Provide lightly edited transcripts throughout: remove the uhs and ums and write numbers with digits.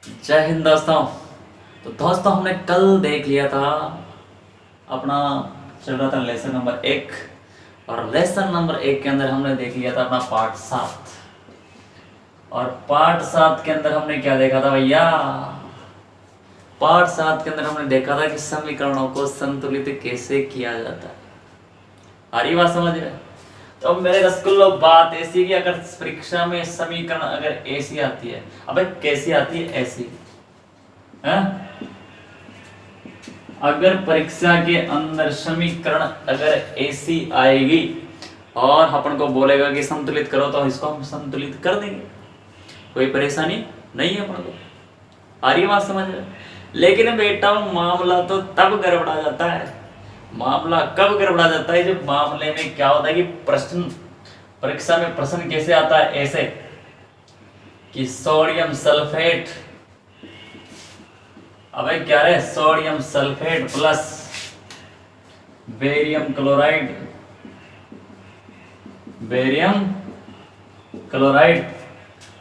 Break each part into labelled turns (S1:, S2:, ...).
S1: जय हिंद दोस्तों। तो दोस्तों हमने कल देख लिया था अपना, चल रहा था लेसन नंबर 1 और लेसन नंबर 1 के अंदर हमने देख लिया था अपना पार्ट 7। और पार्ट 7 के अंदर हमने क्या देखा था भैया? पार्ट 7 के अंदर हमने देखा था कि समीकरणों को संतुलित कैसे किया जाता है। आ रही बात समझ में? तो अब मेरे रसगुल्लो बात ऐसी कि अगर परीक्षा में समीकरण अगर ऐसी आती है, अबे कैसी आती है? ऐसी है? अगर परीक्षा के अंदर समीकरण अगर ऐसी आएगी और अपन को बोलेगा कि संतुलित करो, तो इसको हम संतुलित कर देंगे, कोई परेशानी नहीं है अपन को। आ रही बात समझ में? लेकिन बेटा मामला तो तब गड़बड़ा जाता है। मामला कब गड़बड़ा जाता है? जब मामले में क्या होता है कि प्रश्न, परीक्षा में प्रश्न कैसे आता है? ऐसे कि सोडियम सल्फेट, अबे क्या है? Sodium sulphate plus barium chloride, barium chloride,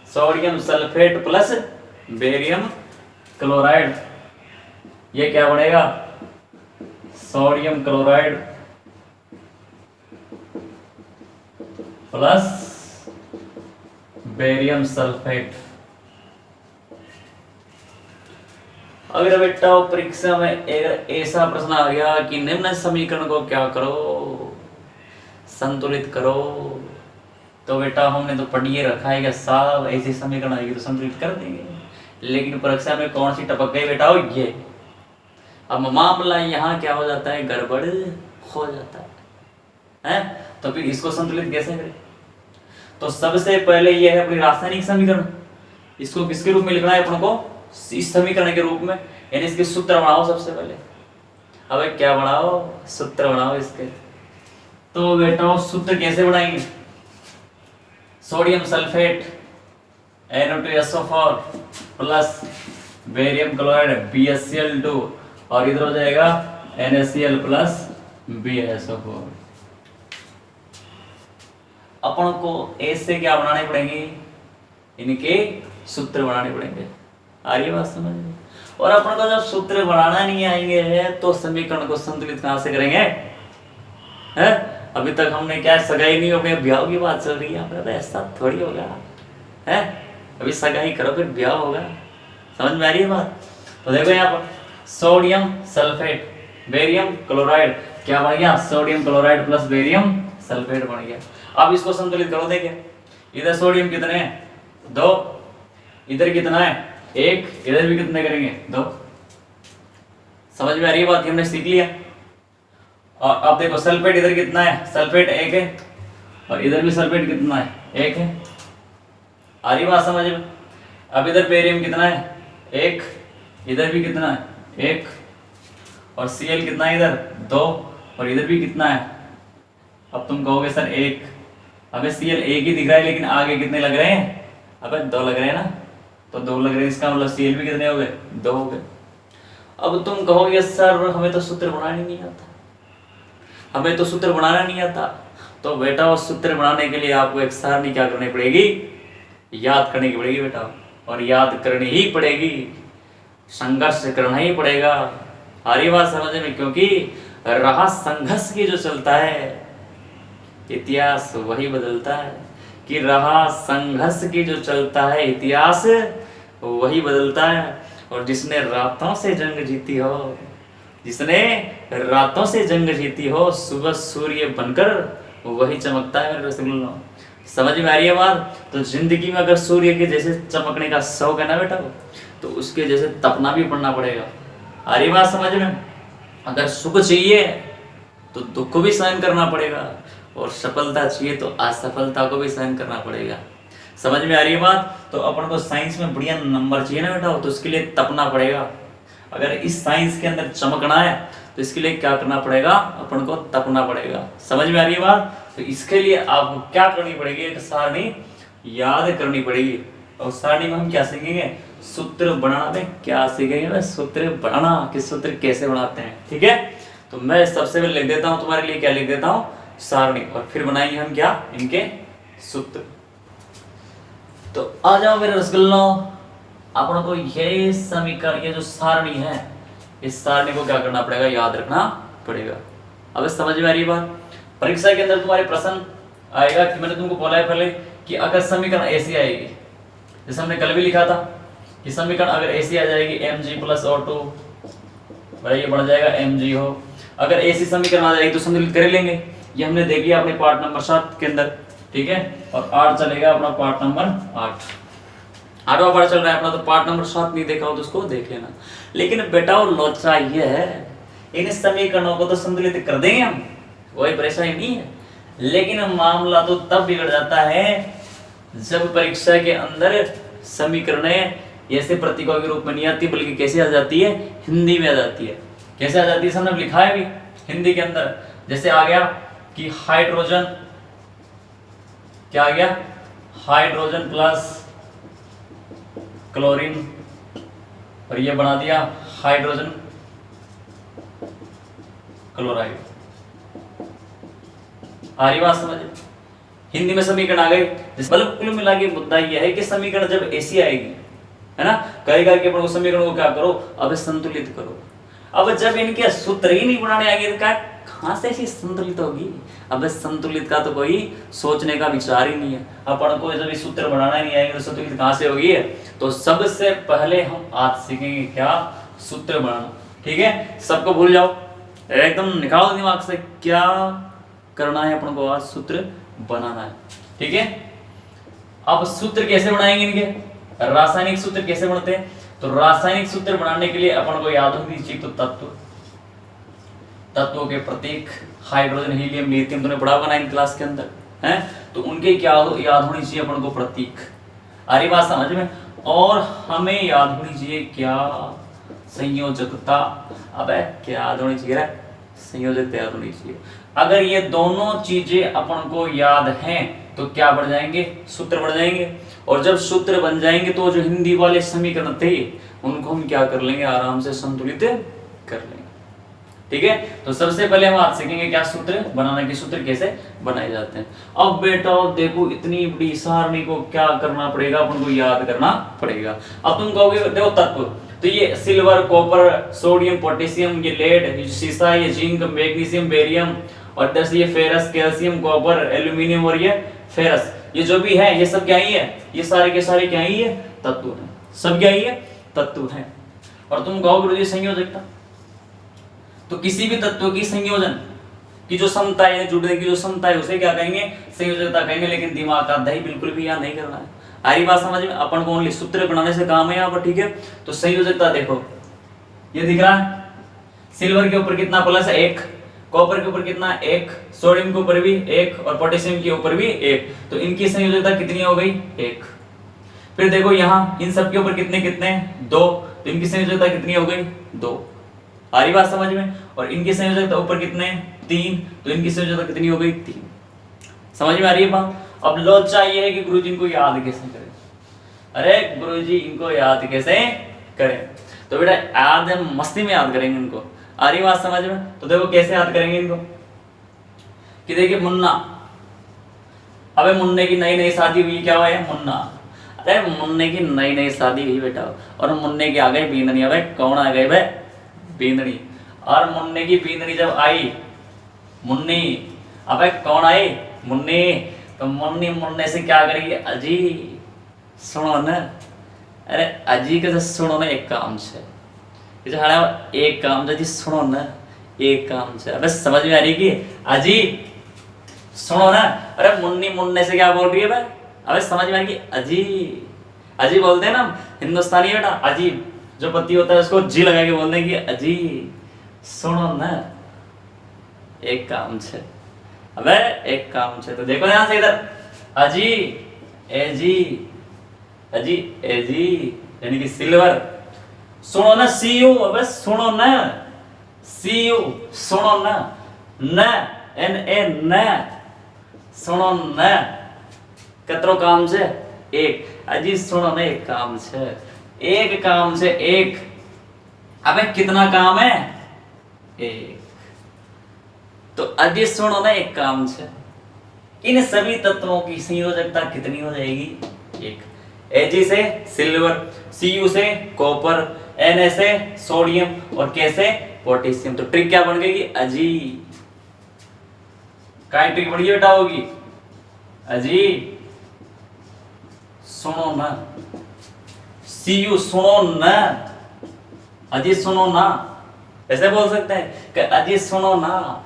S1: sodium sulphate plus barium chloride, ये क्या बनेगा? Sodium chloride plus barium sulphate. अगर बेटा परीक्षा में अगर ऐसा प्रश्न आ गया कि निम्न समीकरण को क्या करो? संतुलित करो, तो बेटा हमने तो पढ़िए रखा है कि साहब ऐसी समीकरण आएगी तो संतुलित कर देंगे। लेकिन परीक्षा में कौन सी टपक गई बेटा? ये अब मामला यहाँ क्या हो जाता है? गड़बड़ हो जाता है। तो फिर इसको संतुलित कैसे करें? तो सबसे पहले ये है अपनी रासायनिक समीकरण। इसको किसके रूप में लिखना है अपन को? इस समीकरण के रूप में, यानी इसके सूत्र बनाओ सबसे पहले। अब क्या बनाओ? सूत्र बनाओ इसके। तो बेटा सूत्र कैसे बनाएंगे? Sodium sulphate NO2SO4 plus barium chloride BaCl2 और इधर हो जाएगा NaCl प्लस BaSO4। अपन को ऐसे क्या बनाने पड़ेंगे? इनके सूत्र बनाने पड़ेंगे। आ रही बात समझ में? और अपन को जब सूत्र बनाना नहीं आएंगे तो समीकरण को संतुलित कहां से करेंगे? है? अभी तक हमने क्या सगाई नहीं हो गई, ब्याह की बात चल रही है। तो ऐसा थोड़ी होगा है? अभी सगाई करो फिर ब्याह होगा। समझ में आ रही है बात? तो देखो यहाँ पर सोडियम सल्फेट बेरियम क्लोराइड क्या बन गया? Sodium chloride plus barium sulphate बन गया। अब इसको संतुलित करो। देखिए इधर सोडियम कितने हैं? 2, इधर कितना है? 1, इधर भी कितने करेंगे? 2। समझ में आ रही है बात? हमने सीख लिया। और अब देखो सल्फेट इधर कितना है? सल्फेट 1 है और इधर भी सल्फेट कितना है? 1 है। आ रही बात समझ में? अब इधर बेरियम कितना है? 1, इधर भी कितना है? 1 और Cl कितना है? इधर 2 और इधर भी कितना है? अब तुम कहोगे सर 1। अबे Cl 1 ही दिख रहा है, लेकिन आगे कितने लग रहे हैं? अबे 2 लग रहे हैं ना, तो 2 लग रहे हैं, इसका मतलब Cl भी कितने हो गए? 2 हो गए। अब तुम कहोगे सर हमें तो सूत्र बनाना नहीं आता, हमें तो सूत्र बनाना नहीं आता। तो बेटा उस सूत्र बनाने के लिए आपको एक सारणी क्या करनी पड़ेगी? याद करनी पड़ेगी बेटा, और याद करनी ही पड़ेगी, संघर्ष करना ही पड़ेगा। हरी बात समझ में? क्योंकि रहा संघर्ष की जो चलता है इतिहास वही बदलता है, कि रहा संघर्ष की जो चलता है इतिहास वही बदलता है। और जिसने रातों से जंग जीती हो, जिसने रातों से जंग जीती हो, सुबह सूर्य बनकर वही चमकता है मेरे रसगुल्लों। समझ में आ रही है बात? तो जिंदगी में अगर सूर्य के जैसे चमकने का शौक है ना बेटा, तो उसके जैसे तपना भी पड़ना पड़ेगा। आ रही बात समझ में? अगर सुख चाहिए तो दुख भी सहन करना पड़ेगा, और सफलता चाहिए तो असफलता को भी सहन करना पड़ेगा। समझ में आ रही है बात? तो अपन को साइंस में बढ़िया नंबर चाहिए ना बेटा, तो उसके लिए तपना पड़ेगा। अगर इस साइंस के अंदर चमकना है तो इसके लिए क्या करना पड़ेगा? अपन को तपना पड़ेगा। समझ में आ रही है बात? तो इसके लिए आपको क्या करनी पड़ेगी? एक सारणी याद करनी पड़ेगी। और सारणी में हम क्या सीखेंगे? सूत्र बनाना में क्या सीखेंगे? सूत्र बनाना, कि सूत्र कैसे बनाते हैं। ठीक है, तो मैं सबसे पहले लिख देता हूं तुम्हारे लिए। क्या लिख देता हूं? सारणी, और फिर बनाएंगे हम क्या? इनके सूत्र। तो आ जाओ मेरे रसगुल्लों, अपन को ये समीकरण, ये जो सारणी है, इस सारणी को क्या करना पड़ेगा, याद रखना पड़ेगा। अब समझ में आ रही बात। परीक्षा के अंदर तुम्हारे प्रश्न आएगा कि मैंने तुमको बोला है पहले कि अगर समीकरण ऐसी आएगी, जैसे हमने कल भी लिखा था कि समीकरण अगर ऐसी आ जाएगी mg प्लस O2, ये बन जाएगा mg हो। अगर ऐसी समीकरण आ जाएगी तो संतुलित कर लेंगे, ये हमने देख लिया अपने पार्ट नंबर 7 के अंदर, ठीक है। और 8 चलेगा अपना पार्ट नंबर 8, 8वां पार्ट चल रहा है अपना, तो पार्ट नंबर 7 नहीं देखा हो तो उसको देख लेना। लेकिन बेटा वो लोचा ये है, इन समीकरणों को तो संतुलित कर देंगे हम, कोई परेशानी नहीं है, लेकिन मामला तो तब बिगड़ जाता है जब परीक्षा के अंदर समीकरणें ऐसे प्रतीकों के रूप में नहीं आती, बल्कि कैसे आ जाती है, हिंदी में आ जाती है। कैसे आ जाती है, हमने लिखा है भी हिंदी के अंदर, जैसे आ गया कि हाइड्रोजन, क्या आ गया, हाइड्रोजन प्लस क्लोरीन, और ये बना दिया हाइड्रोजन क्लोराइड। आ रही बात समझ, हिंदी में समीकरण आ गए। मतलब कुल मिला के मुद्दा यह है कि समीकरण जब ऐसी आएगी, है ना, कहेगा कि अपन समीकरण को क्या करो, अब संतुलित करो। अब जब इनके सूत्र ही नहीं बनाने आएंगे तो कहां से ऐसी संतुलित होगी। अब संतुलित का तो कोई सोचने का विचार ही नहीं है। अपन को जब सूत्र बनाना नहीं आएंगे तो संतुलित कहां से होगी। तो सबसे पहले हम आज सीखेंगे क्या, सूत्र बनाना, ठीक है। सबको भूल जाओ, एकदम निकालो दिमाग से, क्या करना है अपन को, आज सूत्र बनाना है, ठीक है। अब सूत्र कैसे बनाएंगे इनके, रासायनिक सूत्र कैसे बनते हैं, तो रासायनिक सूत्र बनाने के लिए अपन को याद होनी चाहिए तो तत्वों के प्रतीक, हाइड्रोजन, हीलियम, लिथियम, तुमने पढ़ा होगा 9th क्लास के अंदर, हैं, तो उनके क्या याद होनी चाहिए अपन को, प्रतीक। आ रही बात समझ में। और हमें याद होनी चाहिए क्या, संयोजकता। अब क्या याद होनी चाहिए, संयोजकता याद होनी चाहिए। अगर ये दोनों चीजें अपन को याद हैं तो क्या बढ़ जाएंगे, सूत्र बढ़ जाएंगे। और जब सूत्र बन जाएंगे तो जो हिंदी वाले समीकरण थे उनको हम क्या कर लेंगे, आराम से संतुलित कर लेंगे, ठीक है। तो सबसे पहले हम आज सीखेंगे क्या, सूत्र बनाने के सूत्र कैसे बनाए जाते हैं। अब बेटा देखो, इतनी बड़ी सारणी को क्या करना पड़ेगा, अपन को याद करना पड़ेगा। अब तुम कहोगे देखो तत्व, तो ये सिल्वर, कॉपर, सोडियम, पोटेशियम, ये लेड, ये सीसा, ये जिंक, मैग्नीशियम, बेरियम, और दस ये फेरस, कैल्शियम, कॉपर, एल्यूमिनियम, और ये फेरस, ये जो भी है ये सब क्या ही है, ये सारे के सारे क्या ही है, तत्व हैं। सब क्या ही है, तत्व हैं। और तुम कहोगे गुरुजी संयोजकता, तो किसी भी तत्व की संयोजन की जो क्षमता है, जुड़ने की जो क्षमता है, उसे क्या कहेंगे, संयोजकता कहेंगे। लेकिन दिमाग का दही बिल्कुल भी यहाँ नहीं करना है। आरी बात समझ में, अपन को ओनली सूत्र बनाने से काम है यहाँ पर, ठीक है। तो संयोजकता देखो, ये दिख रहा है, सिल्वर के ऊपर कितना प्लस 1, कॉपर के ऊपर कितना 1, सोडियम के ऊपर भी 1, और पोटेशियम के ऊपर भी 1, तो इनकी संयोजकता कितनी हो गई, 1। फिर देखो यहाँ इन सब के ऊपर कितने कितने 2, तो इनकी संयोजकता कितनी हो गई, 2। आ रही बात समझ में। और इनकी संयोजकता ऊपर कितने 3, तो इनकी संयोजकता कितनी हो गई, 3। समझ में आ रही है बात। अब लोचा ये है कि गुरुजी इनको याद कैसे करें। अरे गुरुजी इनको याद कैसे करें, तो बेटा याद है, मस्ती में याद करेंगे इनको। आ रही बात समझ में। तो देखो कैसे याद करेंगे इनको, कि देखिए मुन्ना, अबे मुन्ने की नई नई शादी हुई, क्या हुआ है, मुन्ना। अरे मुन्ने की नई नई शादी हुई बेटा, और मुन्ने की आ गई बींदनी। अबे कौन आ गई, बींदनी। और मुन्ने की बींदनी जब आई, मुन्नी, अबे कौन आई, मुन्नी। तो मुन्नी मुन्ने से क्या करेगी, अजी सुनो न। अरे अजी के सुनो न, एक काम से एक काम जी, सुनो न एक काम से। अबे समझ में आ रही कि अजी सुनो ना। अरे मुन्नी मुन्ने से क्या बोल रही है भाई, अबे समझ में आ रही कि अजी, अजी बोलते हैं ना हिंदुस्तानी बेटा, अजी जो पति होता है उसको जी लगा के बोलते हैं कि अजी सुनो ना एक काम से। अबे एक काम से, तो देखो यहाँ से इधर, अजी एजी, अजी एजी यानी कि सिल्वर। सुनो ना सी यू, अबे सुनो ना सी यू, सुनो ना, न एन ए न, सुनो न। कतरो काम से, एक। अजी सुनो ना एक काम से, एक काम से एक। अबे कितना काम है, एक। तो अजी सुनो ना एक काम से। इन सभी तत्वों की संयोजकता कितनी हो जाएगी, एक। Ag से सिल्वर, Cu से कॉपर, Na से सोडियम और K से पोटेशियम। तो ट्रिक क्या बन गई? अजी। काय ट्रिक बढ़िया बेटा होगी? अजी सुनो ना, Cu सुनो ना, अजी सुनो ना, ऐसे बोल सकते हैं कि अजी सुनो ना,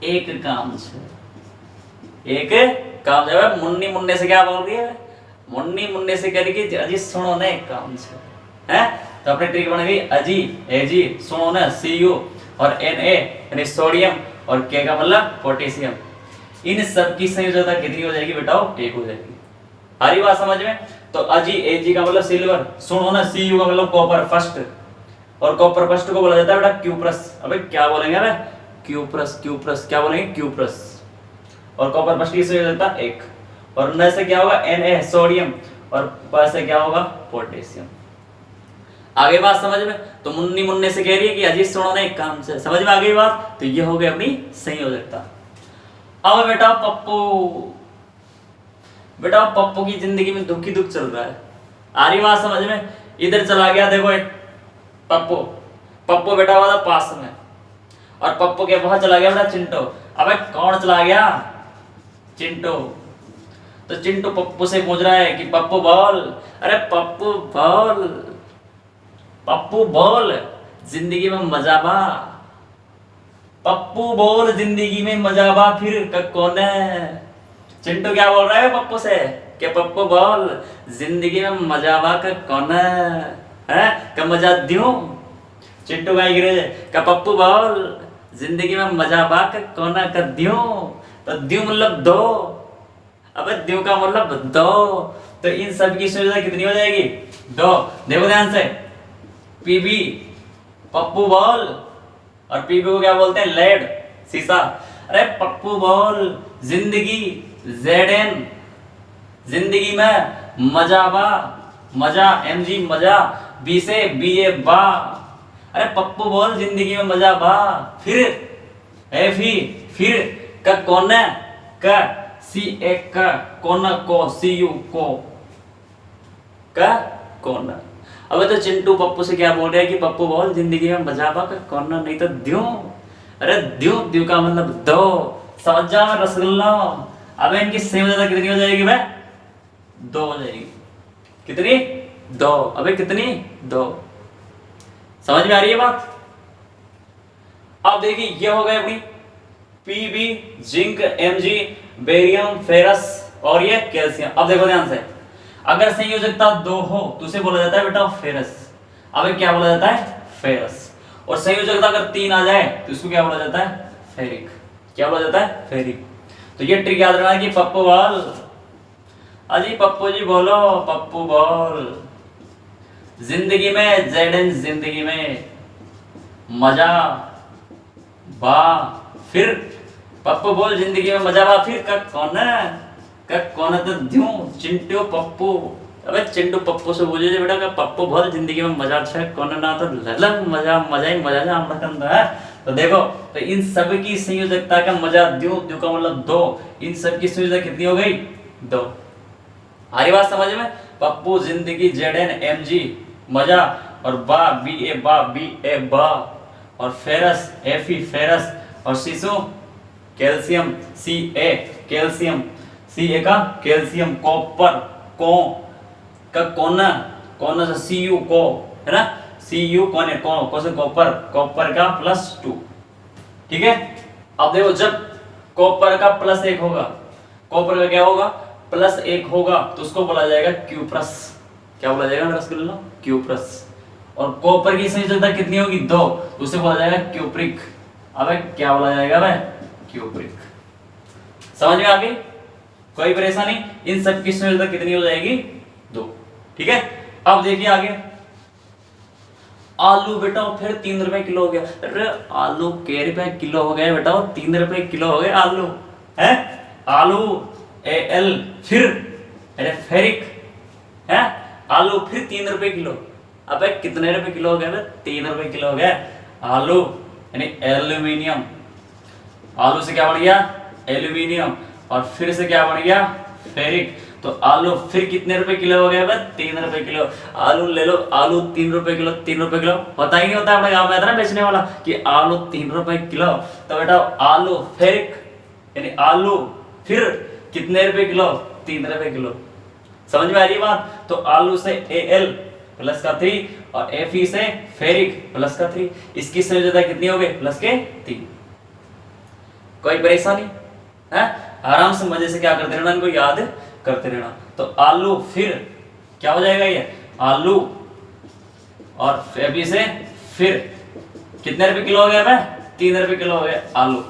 S1: एक काम छे, एक काम है। मुन्नी मुन्ने से क्या बोल रही है? मुन्नी मुन्ने से कह रही कि अजी सुनो ना, एक काम छे, हैं? तो अपनी ट्रिक बन गई अजी, एजी, सुनो ना, Cu और Na यानी सोडियम और K का मतलब पोटेशियम। इन सब की संयोजकता कितनी हो जाएगी बेटाओ? एक हो जाएगी। आ रही बात समझ में? तो अजी, एजी का मतलब सिल्वर, सुनो ना, Cu का मतलब कॉपर फर्स्ट, और कॉपर फर्स्ट को बोला जाता है बेटा क्यूप्रस। अबे क्या बोलेंगे बे? क्यूप्रस, क्यूप्रस क्या बोलेंगे? क्यूप्रस। और कॉपर फर्स्ट की संयोजकता एक, और न से क्या होगा? Na सोडियम, और प से क्या होगा? पोटेशियम। आगे बात समझ में? तो मुन्नी मुन्ने से कह रही है कि अजी सुनो ना, एक काम से। समझ में आ गई बात? तो ये हो गई अपनी संयोजकता। अब बेटा पप्पू, बेटा पप्पू की जिंदगी में दुख ही दुख चल रहा है। आ रही बात समझ में? इधर चला गया देखो एक पप्पू, पप्पू बेटा हुआ था पास में, और पप्पू के वहां चला गया बेटा चिंटू। अबे कौन चला गया? चिंटू। तो चिंटू पप्पू से पूछ रहा है कि पप्पू बोल, अरे पप्पू बोल, पप्पू बोल, जिंदगी में मजा बा, पप्पू बोल, जिंदगी में मजा बा, फिर कौन है? चिंटू क्या बोल रहा है पप्पू से कि पप्पू बोल, जिंदगी में मजा बा का कौन है? का मजा द्यूं? चिंटू का गिरे का पप्पू बोल, जिंदगी में मजा बा का कौन का द्यूं? तो द्यूं मतलब दो। अबे द्यूं का मतलब दो। तो इन सब की संयोजकता कितनी हो जाएगी? दो। देखो ध्यान से, पीबी पप्पू बॉल, और पीबी को क्या बोलते हैं? लेड, शीशा। अरे पप्पू बॉल, जिंदगी, Zn, जिंदगी में मजा बा, मजा, Mg मजा, बी से Ba बा। अरे पप्पू बॉल, जिंदगी में मजा बा, फिर Fe, फिर का कौन है? का Ca का कौन को, Cu को का कौन। अब तो चिंटू पप्पू से क्या बोल रहे हैं कि पप्पू बोल, जिंदगी में मजा बा का कौन, नहीं तो द्यों। अरे द्यों, द्यों का मतलब दो। समझ जाओ मैं रसगुल्ला। अब इनकी संयोजकता कितनी हो जाएगी भाई? दो हो जाएगी। कितनी? दो। अबे कितनी? दो। समझ में आ रही है बात? अब देखिए ये हो गए अपनी Pb, zinc, Mg, barium, ferrous और ये कैल्शियम। अब देखो ध्यान से, अगर संयोजकता दो हो तो उसे बोला जाता है बेटा फेरस। अब क्या बोला जाता है? फेरस। और संयोजकता अगर तीन आ जाए तो इसको क्या बोला जाता है? फेरिक। क्या बोला जाता है? फेरिक। तो ये ट्रिक याद रखना कि पप्पू बोल, अजी पप्पू जी बोलो, पप्पू बोल, जिंदगी में Zn, जिंदगी में मजा बा, फिर पप्पू बोल, जिंदगी में मजा बा, फिर का कौन है? तो द्यों, चिंटू पप्पू। अबे चिंटू पप्पू से बोलिए बेटा का पप्पू बोल, जिंदगी में मजा अच्छा है, कौन ना तो ललम मजा, मजा ही मजा जा हमला है। तो देखो, तो इन सब की संयोजकता का मजा द्यों, द्यों का मतलब दो। इन सब की संयोजकता कितनी हो गई? दो। आ रही बात समझ में? पप्पू, जिंदगी, Zn, Mg मजा, और बा, Ba बा, और फेरस, Fe फेरस, और शीशु कैल्शियम, Ca कैल्शियम, Ca का कैल्शियम, कॉपर को का कोना से Cu को, है ना? Cu कौन है? कौन से? कॉपर, कॉपर का +2। ठीक है। अब देखो, जब कॉपर का +1 होगा, कॉपर का क्या होगा? +1 होगा, तो उसको बोला जाएगा क्यूप्रस। क्या बोला जाएगा रसगुल्ला? क्यूप्रस। और कॉपर की संयोजकता कितनी होगी? 2, तो उसे बोला जाएगा क्यूप्रिक। अब क्या बोला जाएगा भाई? क्यूप्रिक। समझ में आ गई? कोई परेशानी? इन सब की संयोजकता कितनी हो जाएगी? 2। ठीक है। अब देखिए आगे, आलू बेटा फिर 3 रुपए किलो हो गया। अरे आलू के रुपए किलो हो गए बेटा, 3 रुपए किलो हो गए आलू, है? आलू Al, फिर अरे फेरिक, है? आलू फिर 3 रुपए किलो। अबे कितने रुपए किलो हो गए? 3 रुपए किलो हो गए आलू, यानी एल्यूमिनियम। आलू से क्या बढ़ गया? एल्यूमिनियम, और फिर से क्या बढ़ गया? फेरिक। तो आलू फिर कितने रुपए किलो हो गया भाई? 3 रुपए किलो। आलू ले लो, आलू 3 रुपए किलो, 3 रुपए किलो। होता ही नहीं होता अपने गाँव में आता ना बेचने वाला कि आलू 3 रुपए किलो। तो बेटा आलू फिर यानी आलू फिर कितने रुपए किलो? 3 रुपए किलो। समझ में आ रही है बात? तो आलू से Al प्लस का 3 और Fe से फेरिक प्लस का 3, इसकी संयोजकता कितनी हो गई? प्लस के 3। कोई परेशानी है? आराम से मजे से क्या करते रहना, इनको याद करते रहना। तो आलू फिर क्या हो जाएगा? ये आलू और Fe से फिर कितने रुपए किलो हो गया भाई? 3 रुपए किलो हो गया आलू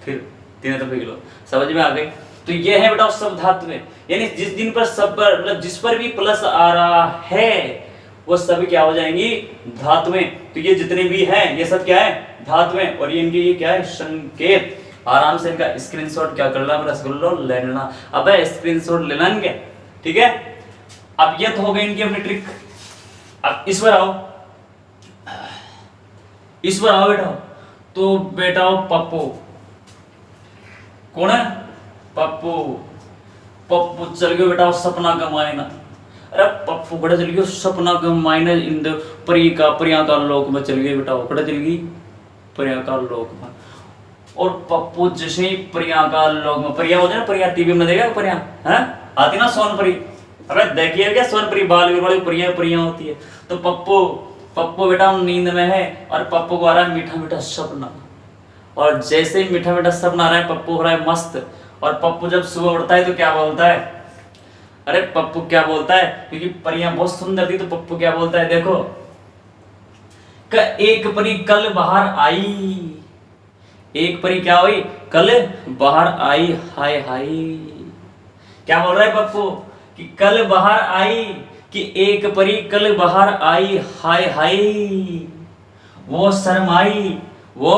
S1: फिर 3 रुपए किलो। समझ में आ गई? तो ये है बेटा सब धातु में, यानी जिस दिन पर सब पर मतलब जिस पर भी प्लस आ रहा है वो सब क्या हो जाएंगी? धातु में। तो ये जितने भी हैं ये सब क्या है? धातु में। और ये इनके ये क्या है? संकेत। आराम से इनका स्क्रीनशॉट क्या कर लेना, रसगुल्लो ले लेना। अब स्क्रीनशॉट ले लेंगे, ठीक है। अब ये तो हो गई इनकी अपनी ट्रिक। अब इस पर आओ, इस पर आओ बेटा। तो बेटा पप्पू कौन है? पप्पू। पप्पू चल गयो बेटा सपना कमाए ना। अरे पप्पू बड़ा चल गयो सपना कमाए इन परिया का लोक में चल गए बेटा। बड़ा चल गई परिया का लोक में। और पप्पू जैसे ही परिया का लोक में, परिया होते ना, परिया टीवी में देखा परिया है आती ना सोनपरी। अरे देखिए क्या सोनपरी बाल वाली परिया परिया होती है। तो पप्पू बेटा नींद में है और पप्पू को आ रहा है मीठा मीठा सपना। और जैसे ही मीठा मीठा सपना आ रहा है पप्पू हो रहा है मस्त। और पप्पू जब सुबह उठता है तो क्या बोलता है? अरे पप्पू क्या बोलता है, क्योंकि परियां बहुत सुंदर थी तो पप्पू क्या बोलता है? देखो एक परी कल बाहर आई, एक परी क्या हुई? कल बाहर आई। हाय हाय। क्या बोल रहा है पप्पू? कि कल बाहर आई, कि एक परी कल बाहर आई। हाय हाय। वो शर्माई, वो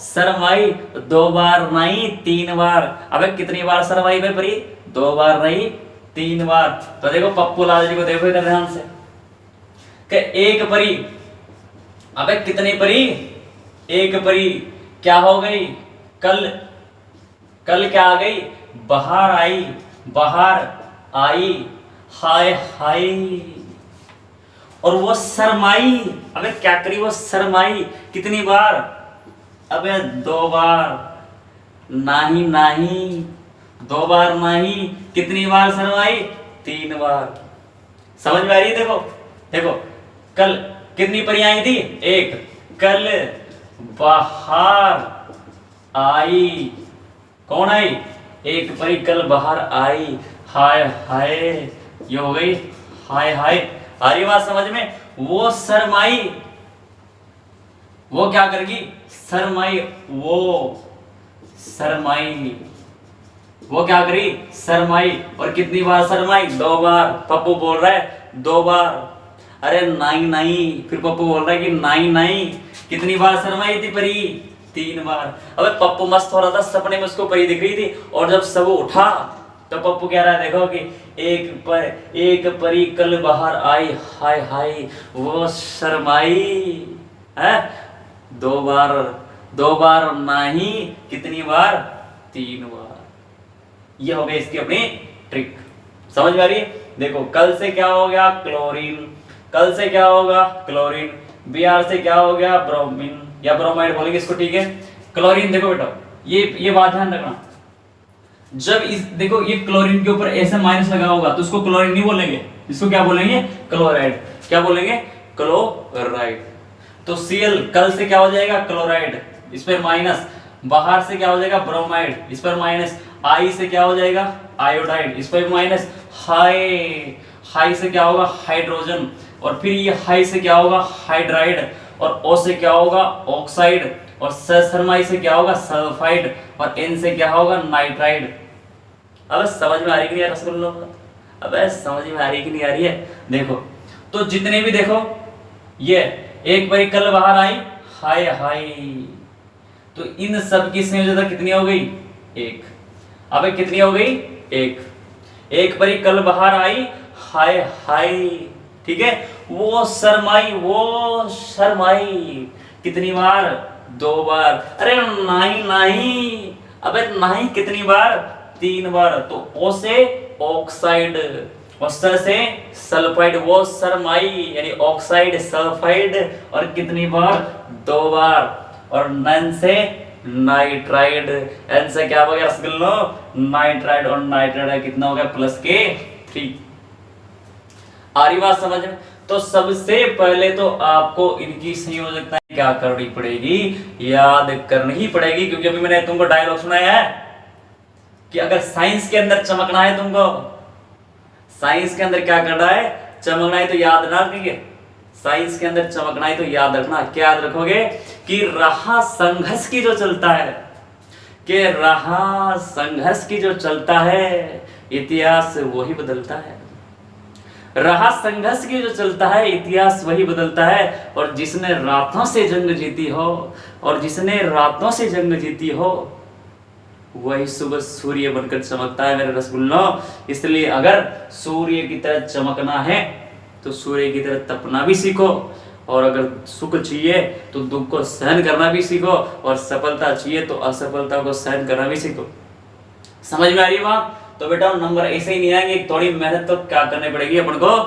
S1: शर्माई 2 बार नहीं 3 बार। अबे कितनी बार शर्माई भाई परी? 2 बार नहीं 3 बार। तो देखो पप्पू लाल जी को देखो इधर ध्यान से कि एक परी, अबे कितनी परी? एक परी क्या हो गई? कल क्या आ गई? बाहर आई, बाहर आई। हाय हाय। और वो शर्माई, अबे क्या करी? वो शर्माई कितनी बार? अबे 2 बार नहीं नहीं 2 बार नहीं। कितनी बार शर्माई? 3 बार। समझ में आ रही है? देखो देखो कल कितनी परियां आई थी? एक। कल बाहर आई, कौन आई? एक परी कल बाहर आई। हाय हाय। ये हो गई हाय हाय। आ रही बात समझ में? वो शर्माई, वो क्या करेगी? शर्माई। वो शर्माई, वो क्या करी? शर्माई। और कितनी बार शर्माई? 2 बार। पप्पू बोल रहा है 2 बार। अरे नहीं नहीं। फिर पप्पू बोल रहा है कि नहीं नहीं। कितनी बार शर्माई थी परी? 3 बार। अबे पप्पू मस्त हो रहा था, सपने में उसको परी दिख रही थी। और जब सब उठा तो पप्पू कह रहा है देखो कि एक परी कल बाहर आई। हाय हाय। वो शर्माई है 2 बार। 2 बार नहीं। कितनी बार? 3 बार। ये हो गई इसकी अपनी ट्रिक। समझ में आ रही है? देखो कल से क्या हो गया? क्लोरीन। कल से क्या होगा? क्लोरीन। Br से क्या हो गया? ब्रोमीन या ब्रोमाइड बोलेंगे इसको, ठीक है। क्लोरीन देखो बेटा, ये बात ध्यान रखना। जब इस देखो ये क्लोरीन के ऊपर ऐसे माइनस लगा होगा तो उसको क्लोरीन नहीं बोलेंगे, इसको क्या बोलेंगे? क्लोराइड। क्या बोलेंगे? क्लोराइड। तो Cl कल से क्या हो जाएगा? क्लोराइड, इस पर माइनस। बाहर से क्या हो जाएगा? ब्रोमाइड, इस पर माइनस। I से क्या हो जाएगा? आयोडाइड, इस पर माइनस। हाई से क्या होगा? हाइड्रोजन। और फिर ये हाई से क्या होगा? हाइड्राइड। और O से क्या होगा? ऑक्साइड। और शर्माई से क्या होगा? सल्फाइड। और N से क्या होगा? नाइट्राइड। अब समझ में आ रही कि नहीं यार रसगुल्लो? अब समझ में आ रही कि नहीं आ रही है? देखो तो जितने भी देखो ये एक बार कल बाहर आई। हाय हाय। तो इन सब की संयोजकता कितनी हो गई? 1। अबे कितनी हो गई? 1। एक बारी कल बाहर आई। हाय हाय। ठीक है। वो शर्माई कितनी बार? 2 बार। अरे नहीं नहीं। अबे नहीं कितनी बार? 3 बार। तो O से ऑक्साइड, और सर से सल्फाइड, वो सरमाई यानी ऑक्साइड सल्फाइड, और कितनी बार? 2 बार। और नन से नाइट्राइड, एन से क्या हो गया रसगुल्लो? नाइट्राइड, और नाइट्राइड कितना हो गया? +K3। आ रही बात समझ में? तो सबसे पहले तो आपको इनकी संयोजकता क्या करनी पड़ेगी? याद करनी ही पड़ेगी, क्योंकि अभी मैंने तुमको डायलॉग सुनाया है कि अगर साइंस के अंदर चमकना है, तुमको साइंस के अंदर क्या करना है? चमकना है, तो याद ना रखिए। साइंस के अंदर चमकना है तो याद रखना, क्या याद रखोगे? कि रहा संघर्ष की जो चलता है, कि रहा संघर्ष की जो चलता है, इतिहास वही बदलता है। रहा संघर्ष की जो चलता है, इतिहास वही बदलता है। और जिसने रातों से जंग जीती हो, और जिसने रातों से जंग जीती हो, वही सुबह सूर्य बनकर चमकता है मेरे रसगुल्लो। इसलिए अगर सूर्य की तरह चमकना है तो सूर्य की तरह तपना भी सीखो, और अगर सुख चाहिए तो दुख को सहन करना भी सीखो, और सफलता चाहिए तो असफलता को सहन करना भी सीखो। समझ में आ रही है बात? तो बेटा नंबर ऐसे ही नहीं आएंगे, थोड़ी मेहनत तो क्या करनी पड़ेगी? अपन को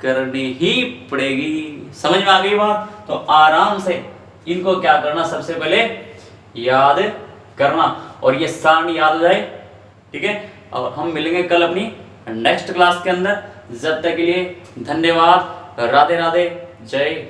S1: करनी ही पड़ेगी। समझ में आ गई बात? तो आराम से इनको क्या करना, सबसे पहले याद करना, और ये सारणी याद हो जाए, ठीक है। और हम मिलेंगे कल अपनी नेक्स्ट क्लास के अंदर। जब तक के लिए धन्यवाद, राधे राधे, जय।